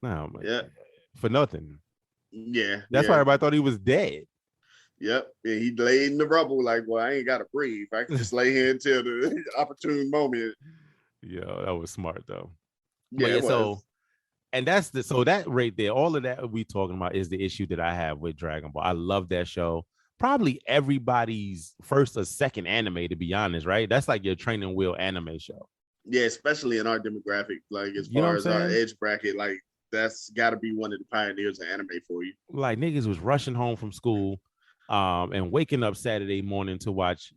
No, Yeah. for nothing. Yeah. That's why everybody thought he was dead. Yep. And he laid in the rubble like, well, I ain't got to breathe. I can just lay here until the opportune moment. Yeah, that was smart though. Yeah, But yeah, it was. and that's so that right there, all of that we talking about is the issue that I have with Dragon Ball. I love that show. Probably everybody's first or second anime, to be honest, right? That's like your training wheel anime show. Yeah, especially in our demographic, like as You know what far I'm as our saying? age bracket, like that's got to be one of the pioneers of anime for you. Like niggas was rushing home from school, and waking up Saturday morning to watch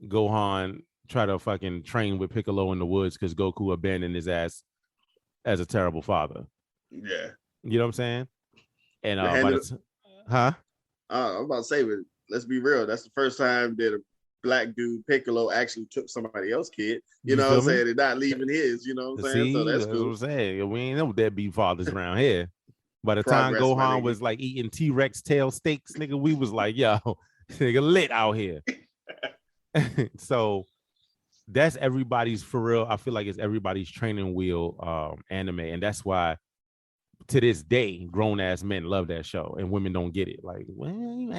Gohan try to fucking train with Piccolo in the woods because Goku abandoned his ass as a terrible father. Yeah. You know what I'm saying? And I'm huh? about to say, but let's be real. That's the first time that a black dude Piccolo actually took somebody else's kid. You You know what I'm feel me? saying? And not leaving his. You know what I'm saying? So See, that's that's what cool. I'm saying. We ain't no deadbeat fathers around here. By the time Progress, my Gohan nigga. was like eating T-Rex tail steaks, nigga, we was like, yo, nigga lit out here. So that's everybody's for real. I feel like it's everybody's training wheel anime. And that's why to this day, grown ass men love that show and women don't get it. Like, well, I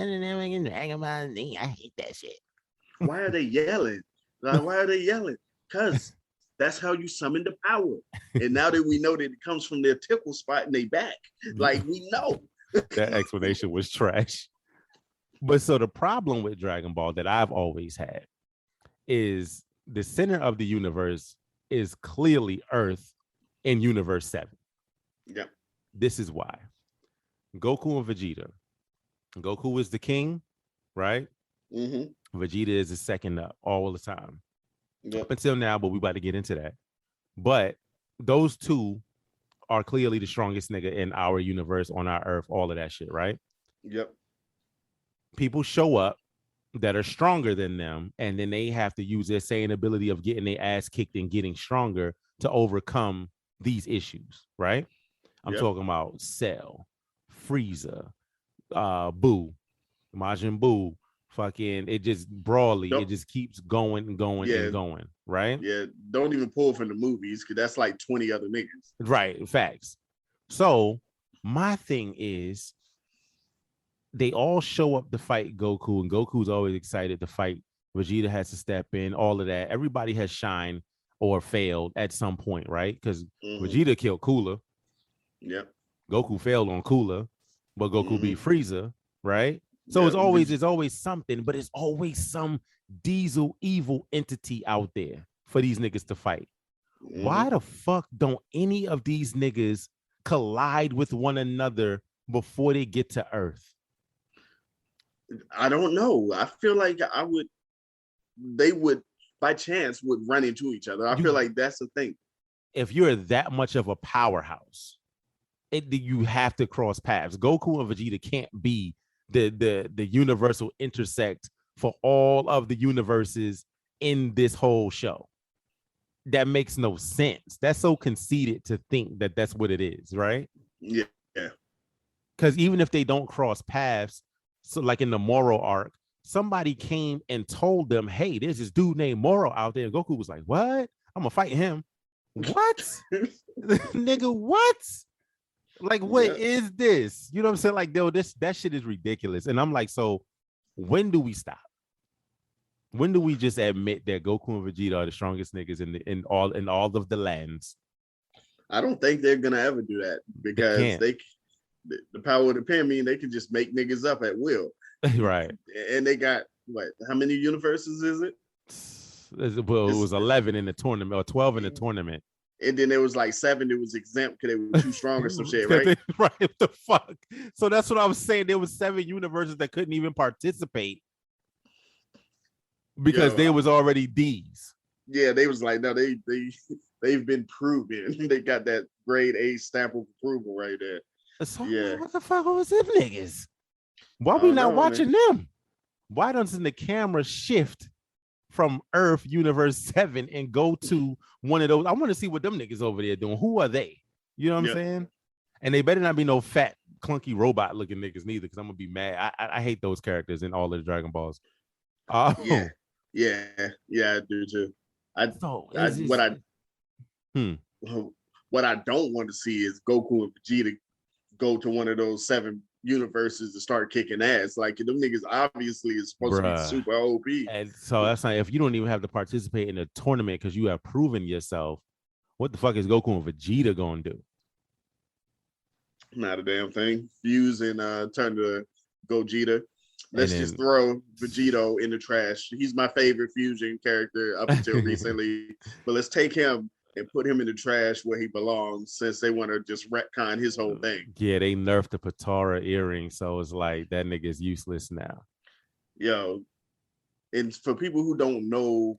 hate that shit. Why are they yelling? Like, why are they yelling? Because that's how you summon the power. And now that we know that it comes from their tickle spot in their back, like we know. That explanation was trash. But so the problem with Dragon Ball that I've always had is the center of the universe is clearly Earth in Universe 7. Yep. This is why. Goku and Vegeta. Goku is the king, right? Mm-hmm. Vegeta is the second up all the time. Yep. Up until now, but we about to get into that. But those two are clearly the strongest nigga in our universe, on our Earth, all of that shit, right? Yep. People show up that are stronger than them, and then they have to use their same ability of getting their ass kicked and getting stronger to overcome these issues, right? I'm talking about Cell, Frieza, Boo, Majin Buu, fucking, it just broadly, it just keeps going and going and going, right? Yeah, don't even pull from the movies because that's like 20 other niggas. Right, facts. So my thing is, they all show up to fight Goku, and Goku's always excited to fight. Vegeta has to step in, all of that. Everybody has shined or failed at some point, right? Because Vegeta killed Cooler. Yep. Goku failed on Cooler, but Goku beat Frieza, right? So it's always something, but it's always some diesel evil entity out there for these niggas to fight. Why the fuck don't any of these niggas collide with one another before they get to Earth? I don't know. I feel like they would by chance would run into each other. I feel like that's the thing. If you're that much of a powerhouse, you have to cross paths. Goku and Vegeta can't be the universal intersect for all of the universes in this whole show. That makes no sense. That's so conceited to think that that's what it is, right? Yeah. Because even if they don't cross paths, so like in the Moro arc, somebody came and told them, hey, there's this dude named Moro out there. And Goku was like, what? I'm gonna fight him. What? Nigga, what? Like, what is this? You know what I'm saying? Like, yo, that shit is ridiculous. And I'm like, so when do we stop? When do we just admit that Goku and Vegeta are the strongest niggas in all of the lands? I don't think they're gonna ever do that because the power of the pen mean they can just make niggas up at will. Right. And they got how many universes is it? Well, it was 11 in the tournament or 12 in the tournament. And then there was like 7 that was exempt because they were too strong or some shit, right? Right. What the fuck? So that's what I was saying. There was 7 universes that couldn't even participate because they was already D's. Yeah, they was like, no, they've been proven. They got that grade A stamp of approval right there. So what the fuck was them niggas? Why we not watching them? Why doesn't the camera shift from Earth Universe 7 and go to one of those? I want to see what them niggas over there doing. Who are they? You know what I'm saying? And they better not be no fat, clunky robot looking niggas neither, because I'm gonna be mad. I hate those characters in all of the Dragon Balls. Yeah, I do too. What I don't want to see is Goku and Vegeta go to one of those 7 universes to start kicking ass. Like them niggas obviously is supposed to be super OP. And so that's like, if you don't even have to participate in a tournament because you have proven yourself, what the fuck is Goku and Vegeta gonna do? Not a damn thing. Fuse and turn to Gogeta. Let's just throw Vegito in the trash. He's my favorite fusion character up until recently. But let's take him and put him in the trash where he belongs, since they want to just retcon his whole thing. Yeah, they nerfed the Patara earring, so it's like that nigga is useless now. Yo, and for people who don't know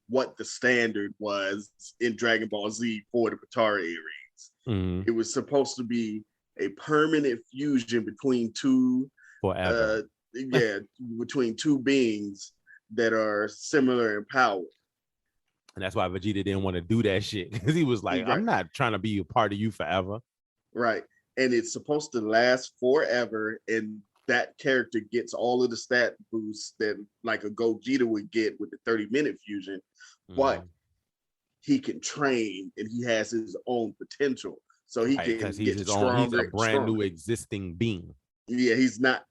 what the standard was in Dragon Ball Z for the Patara earrings, it was supposed to be a permanent fusion between two forever. Between two beings that are similar in power. And that's why Vegeta didn't want to do that shit, because he was like, I'm not trying to be a part of you forever. Right. And it's supposed to last forever, and that character gets all of the stat boosts that like a Gogeta would get with the 30-minute fusion, but he can train and he has his own potential. So he can get stronger. He's a brand new existing being. Yeah, he's not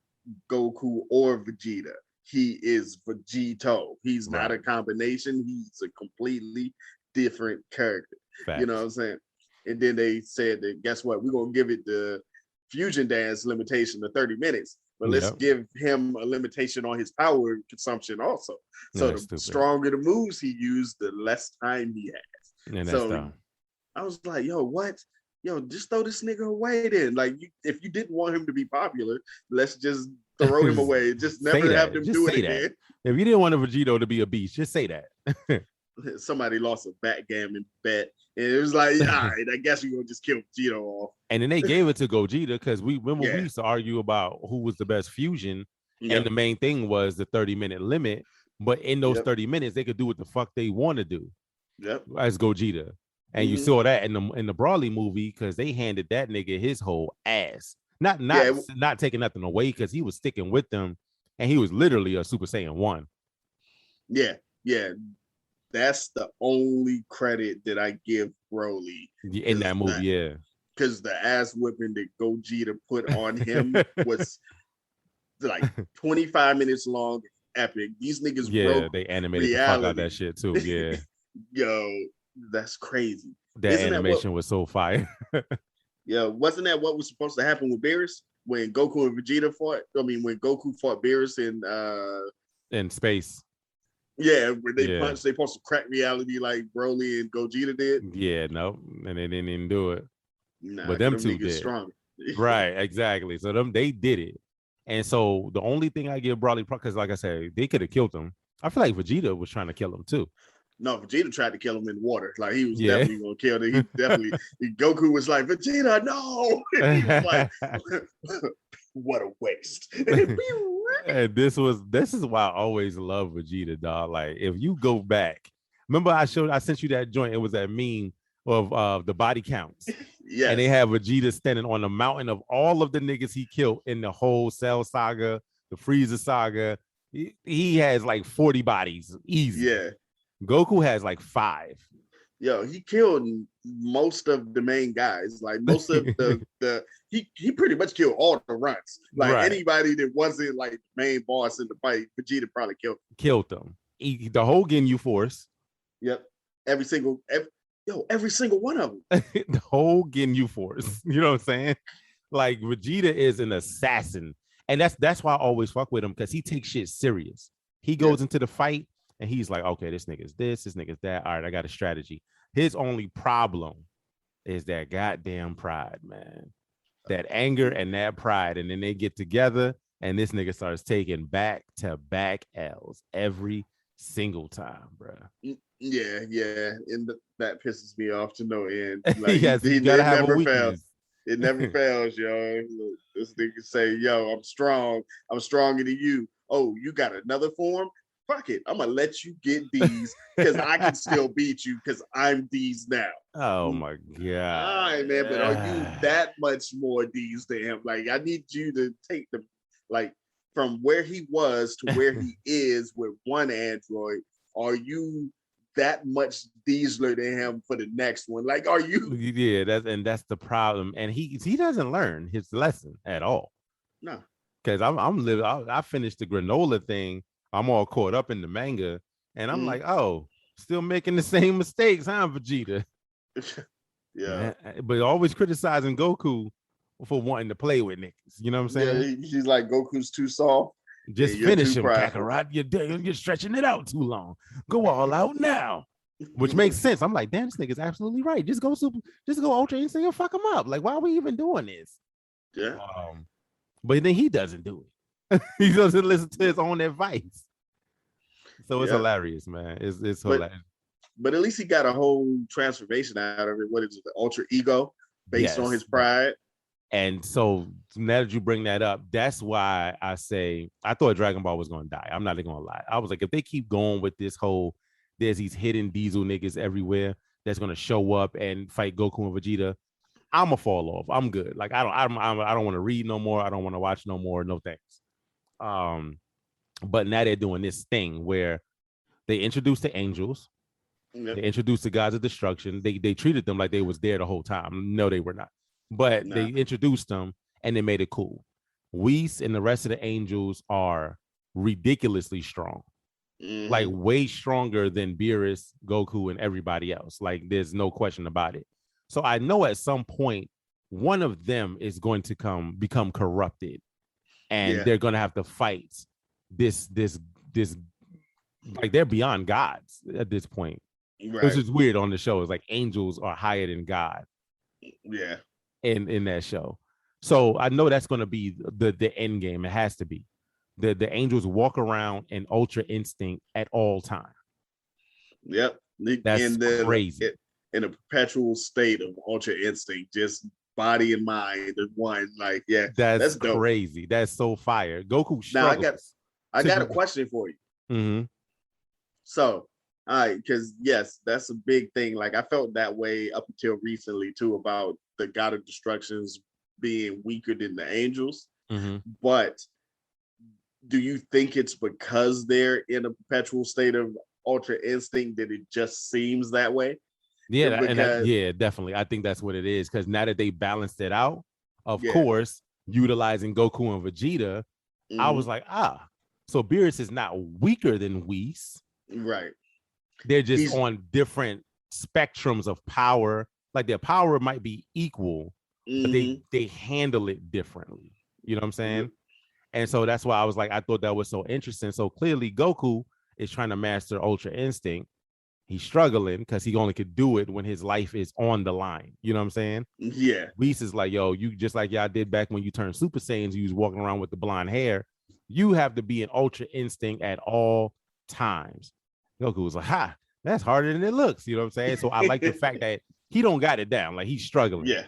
Goku or Vegeta. He is Vegito. He's not a combination. He's a completely different character. Facts. You know what I'm saying? And then they said that, guess what? We're going to give it the fusion dance limitation of 30 minutes, but let's give him a limitation on his power consumption also. So the stronger the moves he used, the less time he has. And so I was like, yo, what? Yo, just throw this nigga away then. Like, if you didn't want him to be popular, let's just throw him away. Just never have him do it again. If you didn't want a Vegito to be a beast, just say that. Somebody lost a backgammon bet, and it was like, all right, I guess we're gonna just kill Vegito off. And then they gave it to Gogeta, because we used to argue about who was the best fusion, and the main thing was the 30-minute limit. But in those 30 minutes, they could do what the fuck they want to do. As Gogeta. And you saw that in the Broly movie, because they handed that nigga his whole ass. Not taking nothing away, because he was sticking with them, and he was literally a Super Saiyan 1. Yeah. That's the only credit that I give Broly in that movie, because the ass whipping that Gogeta put on him was like 25 minutes long, epic. These niggas broke they animated the fuck out of that shit too. Yeah. Yo, that's crazy. That animation was so fire. Yeah, wasn't that what was supposed to happen with Beerus when Goku and Vegeta fought? I mean, when Goku fought Beerus in space. Yeah, where they punched, they supposed to crack reality like Broly and Gogeta did. Yeah, no, and they didn't even do it. Nah, but them two did. Strong. Right, exactly. So they did it. And so the only thing I give Broly, because like I said, they could have killed him. I feel like Vegeta was trying to kill him too. No, Vegeta tried to kill him in water. Like, he was definitely gonna kill him. He definitely Goku was like, Vegeta, no. And he was like, what a waste. And this is why I always love Vegeta, dog. Like, if you go back, remember I sent you that joint. It was that meme of the body counts. Yeah. And they have Vegeta standing on the mountain of all of the niggas he killed in the whole Cell saga, the Frieza saga. He has like 40 bodies, easy. Yeah. Goku has like 5. Yo, he killed most of the main guys. Like, most of he pretty much killed all the runts. Like, anybody that wasn't like the main boss in the fight, Vegeta probably killed them. The whole Ginyu Force. Yep. Every single one of them. The whole Ginyu Force. You know what I'm saying? Like, Vegeta is an assassin. And that's why I always fuck with him, because he takes shit serious. He goes into the fight and he's like, okay, this nigga's this nigga's that. All right, I got a strategy. His only problem is that goddamn pride, man. That anger and that pride. And then they get together and this nigga starts taking back-to-back L's every single time, bro. Yeah. And that pisses me off to no end. Like, he gotta have a weakness. It never fails, yo. This nigga say, yo, I'm strong. I'm stronger than you. Oh, you got another form? Fuck it. I'm going to let you get these because I can still beat you because I'm these now. Oh, my God. All right, man. But are you that much more these than him? Like, I need you to take them, like, from where he was to where he is with one android. Are you that much Diesler than him for the next one. Like, are you? Yeah, that's the problem. And he doesn't learn his lesson at all. No. Because I'm living. I finished the granola thing. I'm all caught up in the manga, and I'm like, oh, still making the same mistakes, huh, Vegeta? Yeah. But always criticizing Goku for wanting to play with niggas. You know what I'm saying? Yeah, he's like, Goku's too soft. Just finish him, Kakarot. You're stretching it out too long. Go all out now. Which makes sense. I'm like, damn, this nigga's absolutely right. Just go Ultra Instinct and fuck him up. Like, why are we even doing this? Yeah. But then he doesn't do it. He doesn't listen to his own advice. So it's hilarious, man. It's hilarious. But at least he got a whole transformation out of it. What is it? The ultra ego based on his pride. And so now that you bring that up, that's why I say I thought Dragon Ball was going to die. I'm not even going to lie. I was like, if they keep going with this whole, there's these hidden diesel niggas everywhere that's going to show up and fight Goku and Vegeta, I'm going to fall off. I'm good. Like, I don't want to read no more. I don't want to watch no more. No thanks. But now they're doing this thing where they introduced the angels. They introduced the gods of destruction. They treated them like they was there the whole time. No, they were not. But they introduced them and they made it cool. Whis and the rest of the angels are ridiculously strong. Like way stronger than Beerus, Goku, and everybody else. Like there's no question about it. So I know at some point one of them is going to become corrupted, and they're going to have to fight this like they're beyond gods at this point. Right. Which is weird on the show. It's like angels are higher than God. Yeah. In that show. So I know that's going to be the end game. It has to be. The angels walk around in Ultra Instinct at all time. Yep. That's crazy. In a perpetual state of Ultra Instinct, just body and mind is one. Like, yeah, that's crazy. Dope. That's so fire. Goku struggles. Now I got a question for you. Mm-hmm. So, all right, because yes, that's a big thing. Like I felt that way up until recently too about the God of Destructions being weaker than the angels. Mm-hmm. But do you think it's because they're in a perpetual state of Ultra Instinct that it just seems that way? Yeah, definitely. I think that's what it is. Because now that they balanced it out, of course, utilizing Goku and Vegeta, I was like, so Beerus is not weaker than Whis. Right. They're just on different spectrums of power. Like their power might be equal, but they handle it differently. You know what I'm saying? Mm-hmm. And so that's why I was like, I thought that was so interesting. So clearly Goku is trying to master Ultra Instinct. He's struggling because he only could do it when his life is on the line. You know what I'm saying? Yeah. Whis is like, yo, you just like y'all did back when you turned Super Saiyans, you was walking around with the blonde hair. You have to be in Ultra Instinct at all times. Goku was like, that's harder than it looks. You know what I'm saying? So I like the fact that he don't got it down. Like he's struggling. Yeah.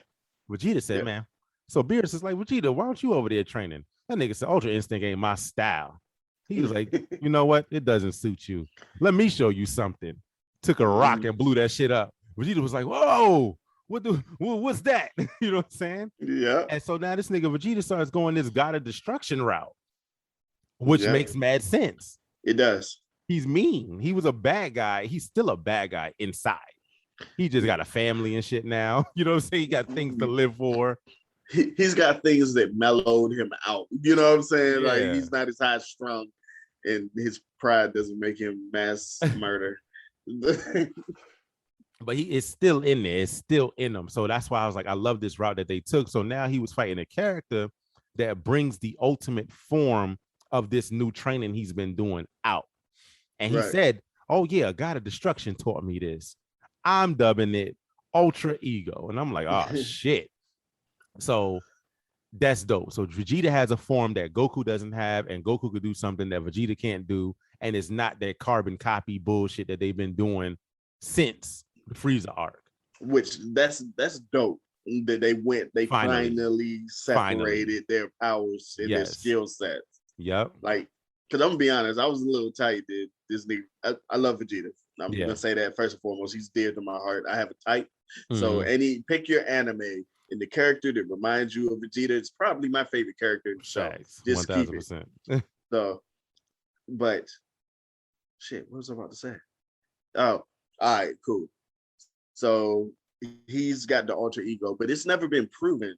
Vegeta said, man. So Beerus is like, Vegeta, why aren't you over there training? That nigga said, Ultra Instinct ain't my style. He was like, you know what? It doesn't suit you. Let me show you something. Took a rock and blew that shit up. Vegeta was like, whoa, what's that? You know what I'm saying? Yeah. And so now this nigga Vegeta starts going this God of Destruction route, which makes mad sense. It does. He's mean. He was a bad guy. He's still a bad guy inside. He just got a family and shit now. You know what I'm saying? He got things to live for. He's got things that mellowed him out. You know what I'm saying? Yeah. Like he's not as high strung, and his pride doesn't make him mass murder. But he is still in there. It's still in him. So that's why I was like, I love this route that they took. So now he was fighting a character that brings the ultimate form of this new training he's been doing out. And he said, oh yeah, God of Destruction taught me this. I'm dubbing it Ultra Ego. And I'm like, oh shit. So that's dope. So Vegeta has a form that Goku doesn't have, and Goku could do something that Vegeta can't do. And it's not that carbon copy bullshit that they've been doing since the Frieza arc. Which that's dope. That they finally separated their powers and their skill sets. Yep. Like, because I'm gonna be honest, I was a little tight that this nigga. I love Vegeta. I'm gonna say that first and foremost. He's dear to my heart. I have a type. So pick your anime, and the character that reminds you of Vegeta is probably my favorite character in the show. Just 1000%. Keep it. So, but shit, what was I about to say? Oh, All right, cool. So he's got the alter ego, but it's never been proven